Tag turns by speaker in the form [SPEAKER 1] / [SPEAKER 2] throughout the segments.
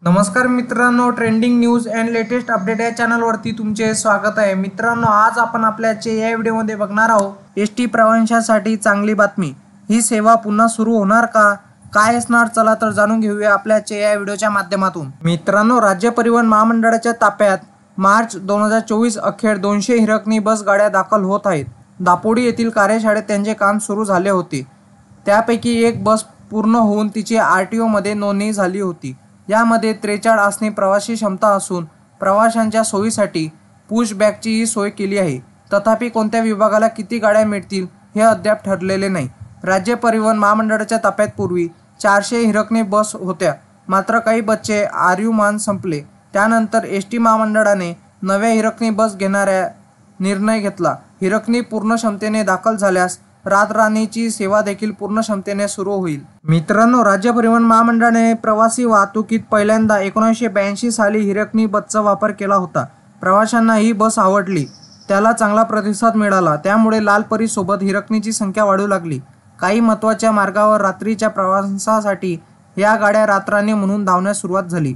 [SPEAKER 1] नमस्कार मित्रांनो, trending news and latest update या चॅनलवरती तुमचे स्वागत आहे। मित्रांनो, आज आपण आपल्याचे या व्हिडिओमध्ये बघणार आहोत एसटी प्रवाशांसाठी चांगली बातमी। ही सेवा पुन्हा सुरू होणार का, काय असणार, चला तर जाणून घेऊया आपल्याचे या व्हिडिओच्या माध्यमातून। मित्रांनो, राज्य परिवहन महामंडळाच्या ताफ्यात मार्च 2024 अखेर 200 हिरकणी बस गाड्या दाखल होत आहेत। दापोडी येथील कार्यशाळेत त्यांचे काम सुरू झाले होते। त्यापैकी एक बस पूर्ण होऊन तिची आरटीओ मध्ये नोंदणी झाली होती। यामध्ये 43 आसनी प्रवासी क्षमता असून प्रवाशांच्या सोयीसाठी पुश बॅगचीही सोय केली आहे। तथापि कोणत्या विभागाला किती गाड्या मिळतील हे अद्याप ठरलेले नाही। राज्य परिवहन महामंडळाच्या ताफ्यात पूर्वी 400 हिरकणी बस होत्या, मात्र काही बसचे आयुर्मान संपले। त्यानंतर एसटी महामंडळाने नव्या हिरकणी बस घेणाऱ्या निर्णय घेतला। हिरकणी पूर्ण क्षमतेने दाखल झाल्यास रातराणीची सेवा देखील पूर्ण क्षमतेने सुरू होईल। मित्रांनो, राज्य परिवहन महामंडळाने प्रवासी वाहतुकीत पहिल्यांदा 1982 साली हिरकणी बसचा वापर केला होता। प्रवाशांना ही बस आवडली, त्याला चांगला प्रतिसाद मिळाला, त्यामुळे लालपरी सोबत हिरकणीची संख्या वाढू लागली। काही महत्त्वाच्या मार्गावर रात्रीच्या प्रवासासाठी या गाड्या रातराणी म्हणून धावण्यास सुरुवात झाली।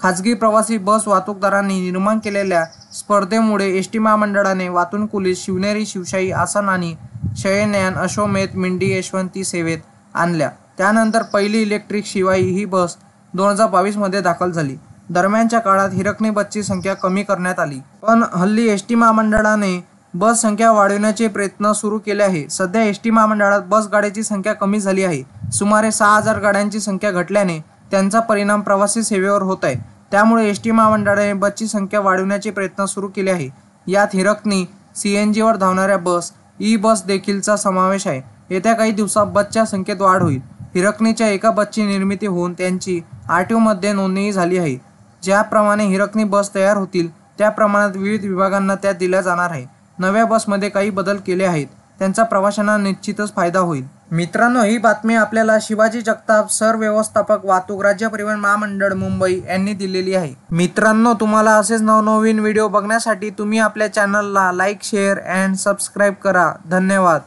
[SPEAKER 1] खाजगी प्रवासी बस वाहतूकदारांनी निर्माण केलेल्या स्पर्धेमुळे एसटी महामंडळाने वातानुकूलित शिवनेरी, शिवशाही, आसन आणि शयनयान, अश्वमेध, मिंडी, यशवंती सेवेत आणल्या। त्यानंतर पहिली इलेक्ट्रिक शिवाई ही बस 2022 मध्ये दाखल झाली। दरम्यानच्या काळात हिरकणी बसची संख्या कमी करण्यात आली, पण हल्ली एसटी महामंडळाने बस संख्या वाढवण्याचे प्रयत्न सुरू केले आहे। सध्या एसटी महामंडळात बस गाड्यांची संख्या कमी झाली आहे। सुमारे 6000 गाड्यांची संख्या घटल्याने त्यांचा परिणाम प्रवासी सेवेवर होत आहे। त्यामुळे एसटी महामंडळाने बसची संख्या वाढवण्याचे प्रयत्न सुरू केले आहे। यात हिरकणी, सीएनजीवर धावणाऱ्या बस, ई बस देखीलचा समावेश आहे। येत्या काही दिवसात बसच्या संख्येत वाढ होईल। हिरकणीच्या एका बसची निर्मिती होऊन त्यांची आरटीओ मध्ये नोंदणी झाली आहे। ज्याप्रमाणे हिरकणी बस तयार होतील त्या प्रमाणात विविध विभागांना त्या दिल्या जाणार आहे। नव्या बसमध्ये काही बदल केले आहेत, त्यांचा प्रवाशांना निश्चितच फायदा होईल। मित्रांनो, ही बातमी आपल्याला शिवाजी जगताप, सरव्यवस्थापक वाहतूक, राज्य परिवहन महामंडळ, मुंबई यांनी दिलेली आहे। मित्रांनो, तुम्हाला असेच नवनवीन व्हिडिओ बघण्यासाठी तुम्ही आपल्या चॅनलला लाईक, शेअर अँड सबस्क्राईब करा। धन्यवाद।